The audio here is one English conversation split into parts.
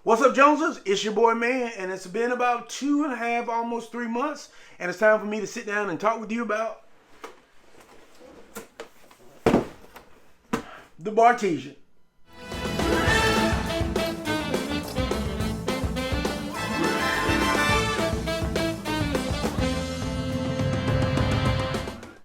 What's up, Joneses? It's your boy, man, and it's been about 2.5, almost 3 months, and it's time for me to sit down and talk with you about the Bartesian.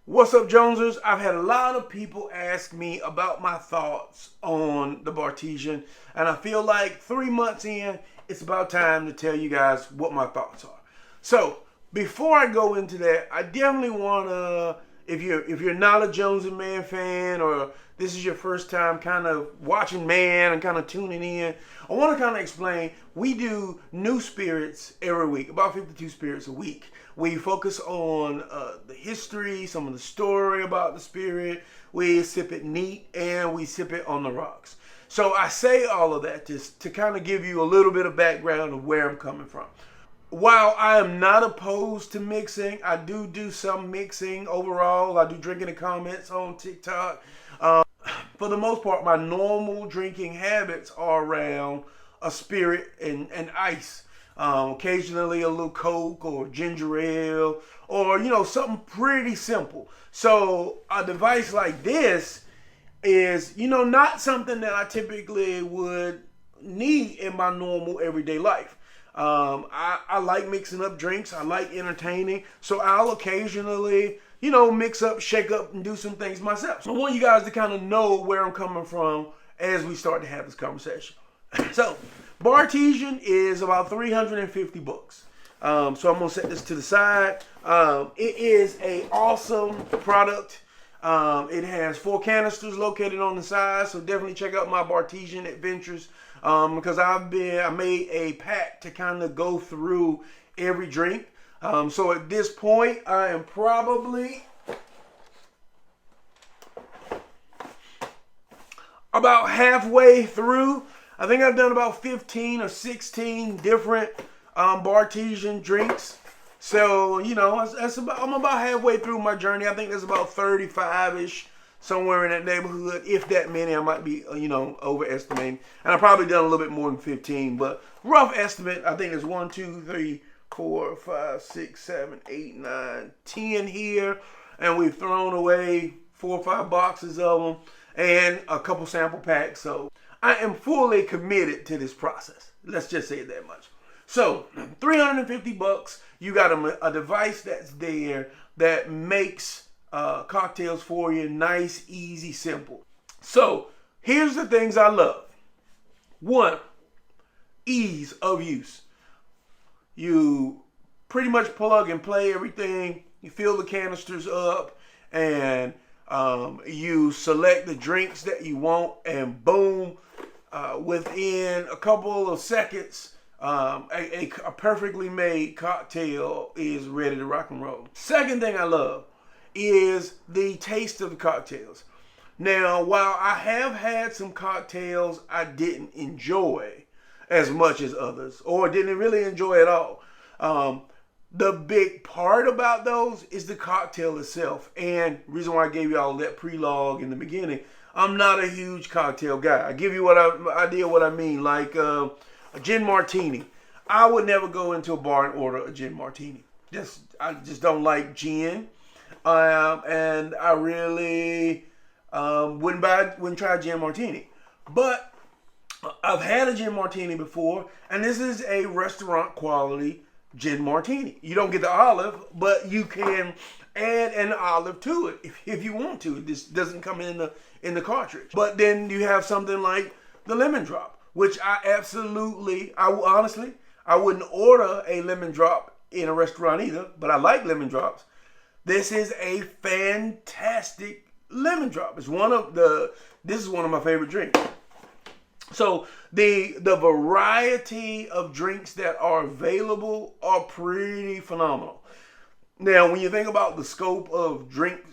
What's up, Jonesers? I've had a lot of people ask me about my thoughts on the Bartesian, and I feel like 3 months in, it's about time to tell you guys what my thoughts are. So, before I go into that, I definitely want to, if you're not a Jones and Man fan, or this is your first time kind of watching Man and kind of tuning in, I want to kind of explain, we do new spirits every week, about 52 spirits a week. We focus on the history, some of the story about the spirit. We sip it neat, and we sip it on the rocks. So I say all of that just to kind of give you a little bit of background of where I'm coming from. While I am not opposed to mixing, I do some mixing overall. I do drinking the comments on TikTok. For the most part, my normal drinking habits are around a spirit and ice. Occasionally a little Coke or ginger ale, or something pretty simple. So a device like this is not something that I typically would need in my normal everyday life. I like mixing up drinks. I like entertaining, so I'll occasionally mix up, shake up, and do some things myself. So I want you guys to kind of know where I'm coming from as we start to have this conversation. So Bartesian is about 350 bucks. So I'm gonna set this to the side. It is an awesome product. It has 4 canisters located on the side, so definitely check out my Bartesian adventures, because I made a pack to kind of go through every drink. So at this point, I am probably about halfway through. I think I've done about 15 or 16 different Bartesian drinks. So, I'm about halfway through my journey. I think there's about 35-ish, somewhere in that neighborhood. If that many, I might be, overestimating. And I've probably done a little bit more than 15, but rough estimate, I think there's 1, 2, 3, 4, 5, 6, 7, 8, 9, 10 here. And we've thrown away 4 or 5 boxes of them and a couple sample packs. So I am fully committed to this process. Let's just say that much. So, 350 bucks, you got a device that's there that makes cocktails for you, nice, easy, simple. So, here's the things I love. 1, ease of use. You pretty much plug and play everything. You fill the canisters up, and you select the drinks that you want, and boom, within a couple of seconds, a perfectly made cocktail is ready to rock and roll. Second thing I love is the taste of the cocktails. Now, while I have had some cocktails I didn't enjoy as much as others, or didn't really enjoy at all, the big part about those is the cocktail itself. And the reason why I gave you all that pre-log in the beginning, I'm not a huge cocktail guy. I give you what I mean. Like a gin martini. I would never go into a bar and order a gin martini. I just don't like gin. And I really wouldn't try a gin martini. But I've had a gin martini before, and this is a restaurant quality gin martini. You don't get the olive, but you can add an olive to it if you want to. This doesn't come in the cartridge. But then you have something like the lemon drop, which honestly, I wouldn't order a lemon drop in a restaurant either, but I like lemon drops. This is a fantastic lemon drop. This is one of my favorite drinks. So the variety of drinks that are available are pretty phenomenal. Now, when you think about the scope of drink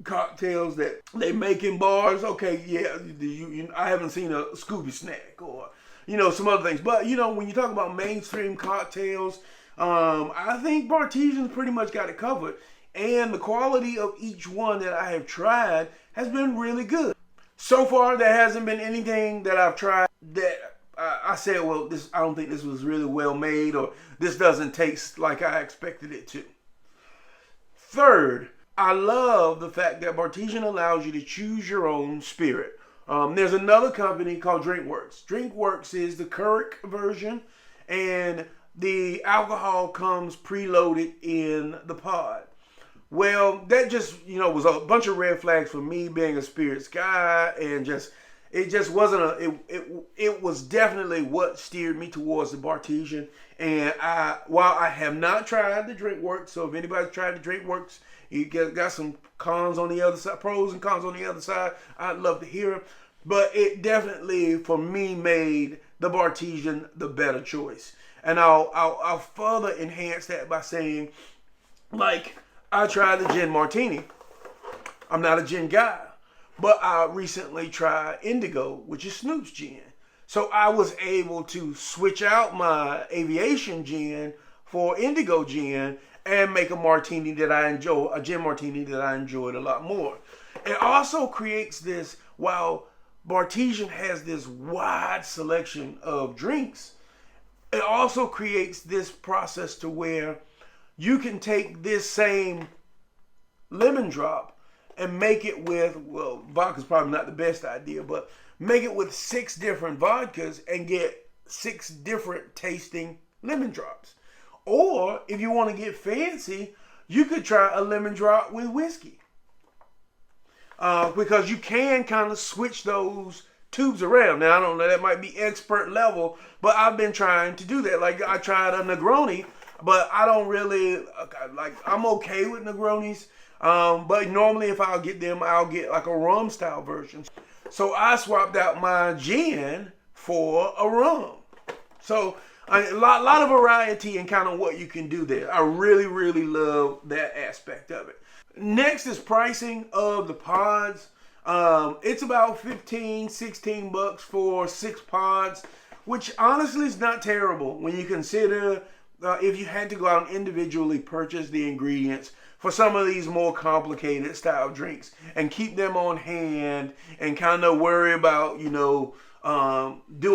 cocktails that they make in bars, okay, yeah, I haven't seen a Scooby Snack or some other things. But when you talk about mainstream cocktails, I think Bartesian's pretty much got it covered. And the quality of each one that I have tried has been really good. So far, there hasn't been anything that I've tried that I said, well, I don't think this was really well made, or this doesn't taste like I expected it to. Third, I love the fact that Bartesian allows you to choose your own spirit. There's another company called DrinkWorks. DrinkWorks is the Keurig version, and the alcohol comes preloaded in the pod. Well, that just, was a bunch of red flags for me being a spirits guy, and it just wasn't it was definitely what steered me towards the Bartesian. And while I have not tried the DrinkWorks, so if anybody's tried the DrinkWorks, you got some cons on the other side, pros and cons on the other side, I'd love to hear it. But it definitely, for me, made the Bartesian the better choice. And I'll further enhance that by saying, like, I tried the gin martini. I'm not a gin guy, but I recently tried Indigo, which is Snoop's gin. So I was able to switch out my aviation gin for Indigo gin and make a martini that I enjoy, a gin martini that I enjoyed a lot more. It also creates this, while Bartesian has this wide selection of drinks, it also creates this process to where you can take this same lemon drop and make it with, well, vodka's probably not the best idea, but make it with 6 different vodkas and get 6 different tasting lemon drops. Or if you want to get fancy, you could try a lemon drop with whiskey. Because you can kind of switch those tubes around. Now, I don't know, that might be expert level, but I've been trying to do that. Like, I tried a Negroni, but I don't really, I'm okay with Negronis. But normally if I'll get them, I'll get like a rum style version. So I swapped out my gin for a rum. So a lot of variety in kind of what you can do there. I really, really love that aspect of it. Next is pricing of the pods. It's about $15-16 for 6 pods, which honestly is not terrible when you consider if you had to go out and individually purchase the ingredients for some of these more complicated style drinks and keep them on hand and kind of worry about, do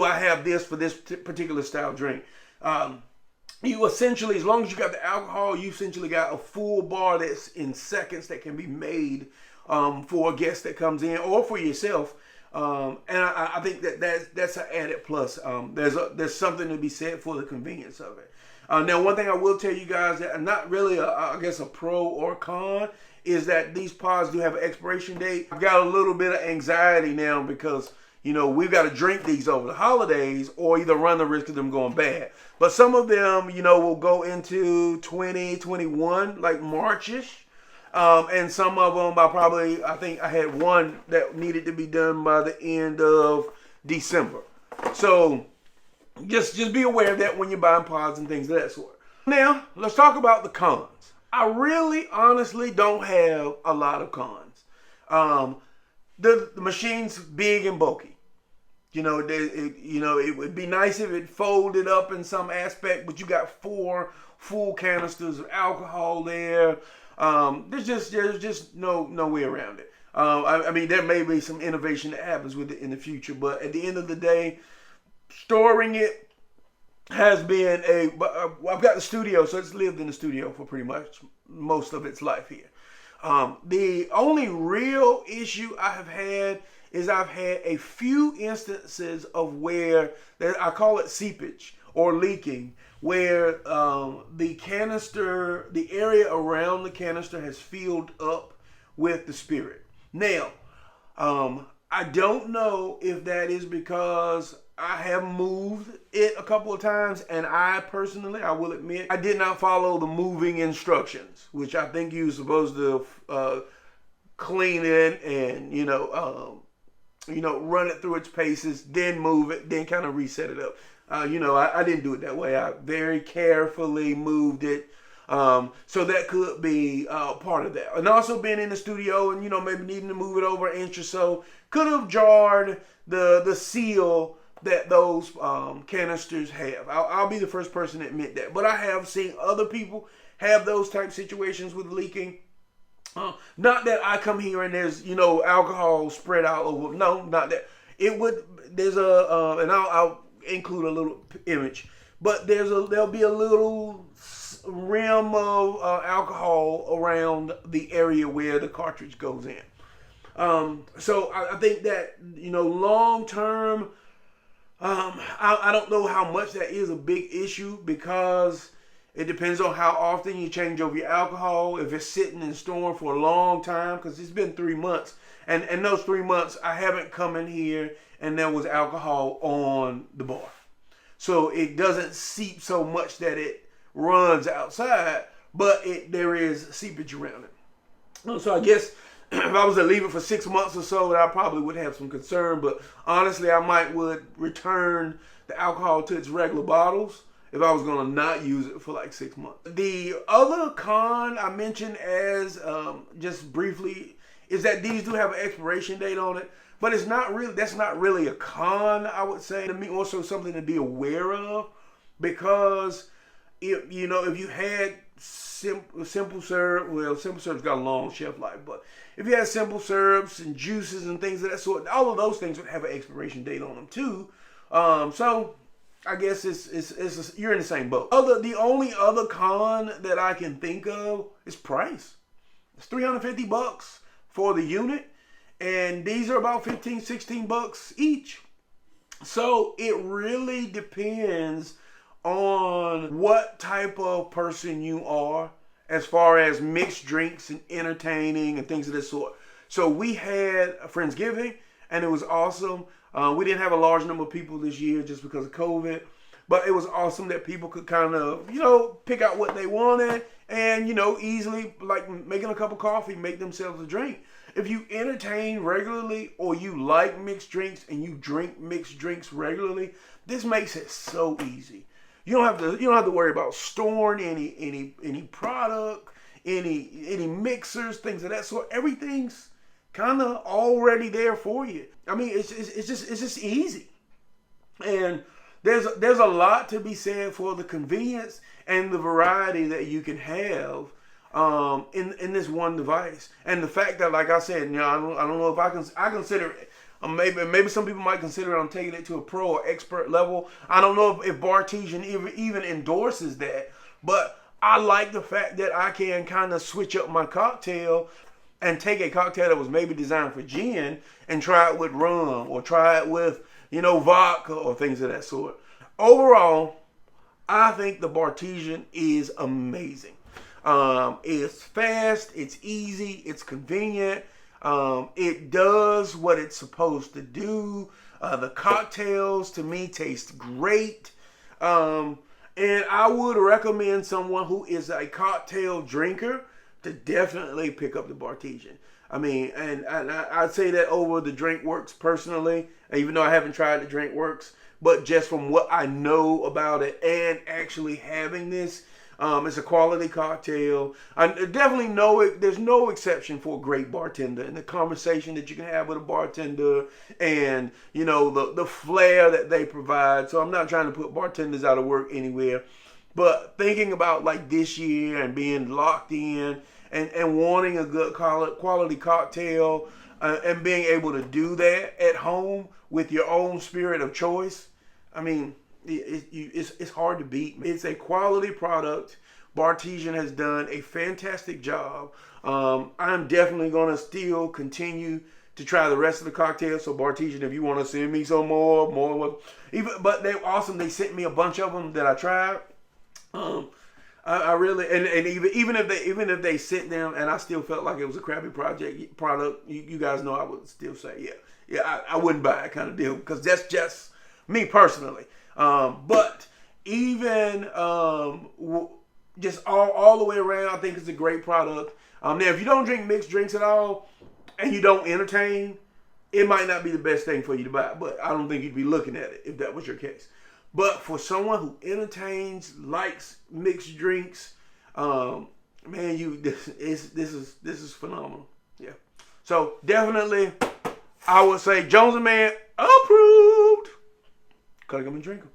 I have this for this particular style drink? You essentially, as long as you got the alcohol, you essentially got a full bar that's in seconds that can be made for a guest that comes in or for yourself. And I think that's an added plus. There's something to be said for the convenience of it. Now, one thing I will tell you guys that I'm not really, a pro or con, is that these pods do have an expiration date. I've got a little bit of anxiety now because, we've got to drink these over the holidays or either run the risk of them going bad. But some of them, will go into 2021, like March-ish. And some of them, I think I had one that needed to be done by the end of December. So just be aware of that when you're buying pods and things of that sort. Now, let's talk about the cons. I really, honestly don't have a lot of cons. The machine's big and bulky. It would be nice if it folded up in some aspect, but you got 4 full canisters of alcohol there. There's just no way around it. I mean, there may be some innovation that happens with it in the future, but at the end of the day, storing it has been I've got the studio, so it's lived in the studio for pretty much most of its life here. The only real issue I have had is I've had a few instances of where I call it seepage or leaking, where the canister, the area around the canister has filled up with the spirit. Now, I don't know if that is because I have moved it a couple of times, and I personally, I will admit, I did not follow the moving instructions, which I think you're supposed to clean it and, run it through its paces, then move it, then kind of reset it up. I didn't do it that way. I very carefully moved it. So that could be part of that. And also being in the studio and, maybe needing to move it over an inch or so could have jarred the seal that those canisters have. I'll be the first person to admit that. But I have seen other people have those type situations with leaking. Not that I come here and there's, alcohol spread out over. No, not that. It would, there's and I'll include a little image, but there'll be a little rim of alcohol around the area where the cartridge goes in. So I think that, long term, I don't know how much that is a big issue, because it depends on how often you change over your alcohol. If it's sitting in store for a long time, because it's been 3 months, and in those 3 months I haven't come in here and there was alcohol on the bar, so it doesn't seep so much that it runs outside, but there is seepage around it. So I guess if I was to leave it for 6 months or so, I probably would have some concern. But honestly, I would return the alcohol to its regular bottles if I was going to not use it for like 6 months. The other con I mentioned as just briefly is that these do have an expiration date on it, but it's not really. That's not really a con, I would say. To me, also something to be aware of, because if you had simple syrup, well, simple syrup's got a long shelf life, but if you had simple syrups and juices and things of that sort, all of those things would have an expiration date on them too. So I guess you're in the same boat. The only other con that I can think of is price. It's $350 for the unit, and these are about $15-16 each. So it really depends on what type of person you are as far as mixed drinks and entertaining and things of this sort. So we had a Friendsgiving, and it was awesome. We didn't have a large number of people this year just because of COVID, but it was awesome that people could kind of, pick out what they wanted and, easily, like making a cup of coffee, make themselves a drink. If you entertain regularly, or you like mixed drinks and you drink mixed drinks regularly, this makes it so easy. You don't have to worry about storing any product, any mixers, things of that sort. Everything's kind of already there for you. I mean, it's just easy. And there's a lot to be said for the convenience and the variety that you can have in this one device. And the fact that, like I said, I don't know if I consider it. Maybe some people might consider I'm taking it to a pro or expert level. I don't know if Bartesian even endorses that, but I like the fact that I can kind of switch up my cocktail and take a cocktail that was maybe designed for gin and try it with rum, or try it with, vodka or things of that sort. Overall, I think the Bartesian is amazing. It's fast, it's easy, it's convenient. It does what it's supposed to do. The cocktails, to me, taste great. And I would recommend someone who is a cocktail drinker to definitely pick up the Bartesian. I mean, and I'd say that over the DrinkWorks personally, even though I haven't tried the DrinkWorks, but just from what I know about it and actually having this, it's a quality cocktail. I definitely know it. There's no exception for a great bartender, and the conversation that you can have with a bartender, and the flair that they provide. So I'm not trying to put bartenders out of work anywhere, but thinking about like this year and being locked in and wanting a good quality cocktail, and being able to do that at home with your own spirit of choice. I mean, it's hard to beat. It's a quality product. Bartesian has done a fantastic job. I'm definitely going to still continue to try the rest of the cocktails. So Bartesian, if you want to send me some more, but they're awesome. They sent me a bunch of them that I tried. I really, and even if they sent them and I still felt like it was a crappy product, you guys know I would still say I wouldn't buy it kind of deal, because that's just me personally. But even just all the way around, I think it's a great product. Now, if you don't drink mixed drinks at all and you don't entertain, it might not be the best thing for you to buy. But I don't think you'd be looking at it if that was your case. But for someone who entertains, likes mixed drinks, man, this is phenomenal. Yeah. So definitely, I would say Jones and Man approved. Cut them and drink them.